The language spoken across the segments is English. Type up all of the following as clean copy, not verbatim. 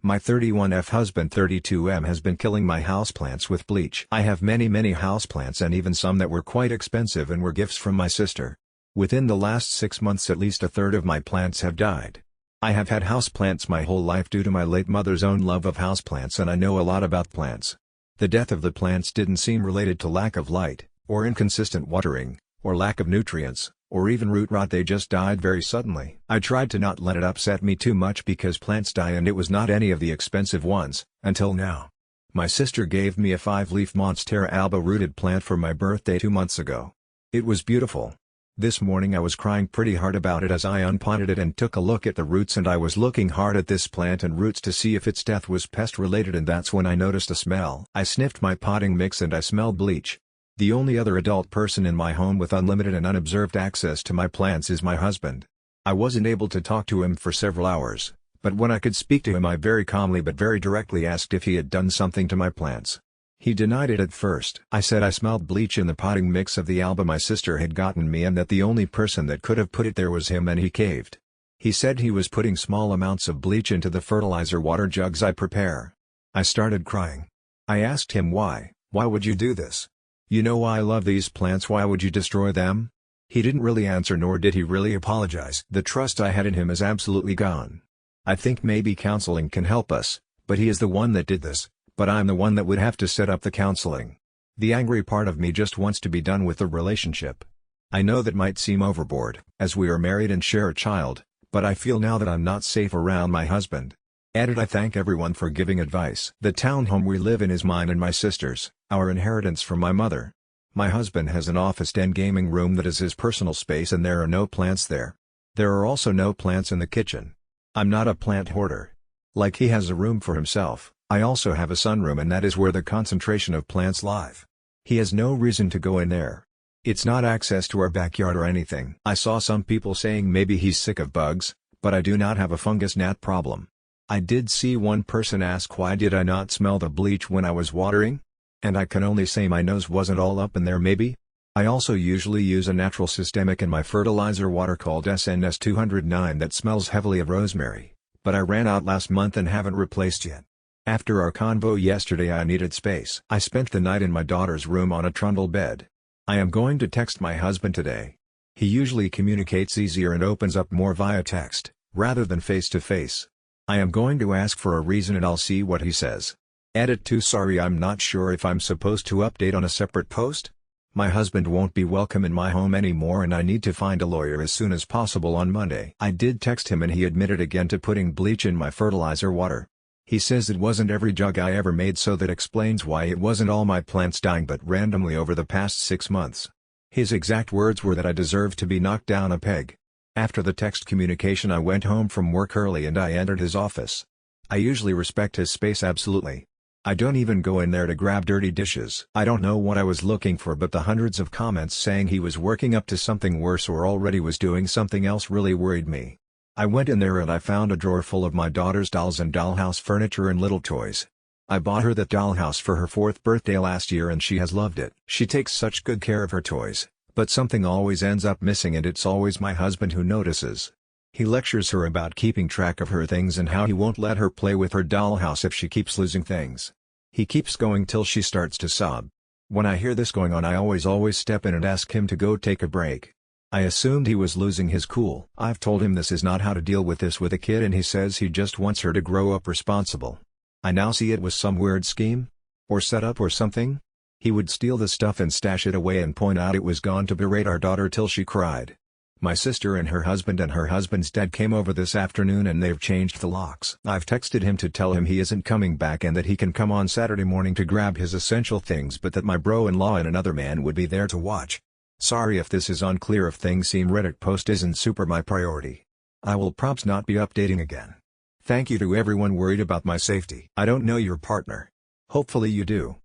My 31F husband 32M has been killing my houseplants with bleach. I have many houseplants and even some that were quite expensive and were gifts from my sister. Within the last 6 months at least a third of my plants have died. I have had houseplants my whole life due to my late mother's own love of houseplants, and I know a lot about plants. The death of the plants didn't seem related to lack of light, or inconsistent watering, or lack of nutrients, or even root rot. They just died very suddenly. I tried to not let it upset me too much because plants die and it was not any of the expensive ones, until now. My sister gave me a 5-leaf Monstera alba rooted plant for my birthday 2 months ago. It was beautiful. This morning I was crying pretty hard about it as I unpotted it and took a look at the roots, and I was looking hard at this plant and roots to see if its death was pest related, and that's when I noticed a smell. I sniffed my potting mix and I smelled bleach. The only other adult person in my home with unlimited and unobserved access to my plants is my husband. I wasn't able to talk to him for several hours, but when I could speak to him I very calmly but very directly asked if he had done something to my plants. He denied it at first. I said I smelled bleach in the potting mix of the alba my sister had gotten me and that the only person that could have put it there was him, and he caved. He said he was putting small amounts of bleach into the fertilizer water jugs I prepare. I started crying. I asked him why would you do this? You know I love these plants, why would you destroy them? He didn't really answer, nor did he really apologize. The trust I had in him is absolutely gone. I think maybe counseling can help us, but he is the one that did this, but I'm the one that would have to set up the counseling. The angry part of me just wants to be done with the relationship. I know that might seem overboard, as we are married and share a child, but I feel now that I'm not safe around my husband. Added, I thank everyone for giving advice. The townhome we live in is mine and my sister's, our inheritance from my mother. My husband has an office and gaming room that is his personal space, and there are no plants there. There are also no plants in the kitchen. I'm not a plant hoarder. Like he has a room for himself, I also have a sunroom, and that is where the concentration of plants live. He has no reason to go in there. It's not access to our backyard or anything. I saw some people saying maybe he's sick of bugs, but I do not have a fungus gnat problem. I did see one person ask why did I not smell the bleach when I was watering? And I can only say my nose wasn't all up in there maybe? I also usually use a natural systemic in my fertilizer water called SNS 209 that smells heavily of rosemary, but I ran out last month and haven't replaced yet. After our convo yesterday I needed space. I spent the night in my daughter's room on a trundle bed. I am going to text my husband today. He usually communicates easier and opens up more via text, rather than face-to-face. I am going to ask for a reason and I'll see what he says. Edit 2. Sorry, I'm not sure if I'm supposed to update on a separate post. My husband won't be welcome in my home anymore and I need to find a lawyer as soon as possible on Monday. I did text him and he admitted again to putting bleach in my fertilizer water. He says it wasn't every jug I ever made, so that explains why it wasn't all my plants dying but randomly over the past 6 months. His exact words were that I deserved to be knocked down a peg. After the text communication I went home from work early and I entered his office. I usually respect his space absolutely. I don't even go in there to grab dirty dishes. I don't know what I was looking for, but the hundreds of comments saying he was working up to something worse or already was doing something else really worried me. I went in there and I found a drawer full of my daughter's dolls and dollhouse furniture and little toys. I bought her that dollhouse for her 4th birthday last year and she has loved it. She takes such good care of her toys, but something always ends up missing and it's always my husband who notices. He lectures her about keeping track of her things and how he won't let her play with her dollhouse if she keeps losing things. He keeps going till she starts to sob. When I hear this going on I always step in and ask him to go take a break. I assumed he was losing his cool. I've told him this is not how to deal with this with a kid and he says he just wants her to grow up responsible. I now see it was some weird scheme? Or setup or something? He would steal the stuff and stash it away and point out it was gone to berate our daughter till she cried. My sister and her husband's dad came over this afternoon and they've changed the locks. I've texted him to tell him he isn't coming back and that he can come on Saturday morning to grab his essential things, but that my bro-in-law and another man would be there to watch. Sorry if this is unclear. If things seem Reddit post isn't super my priority. I will props not be updating again. Thank you to everyone worried about my safety. I don't know your partner. Hopefully you do.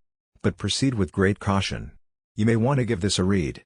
But proceed with great caution. You may want to give this a read.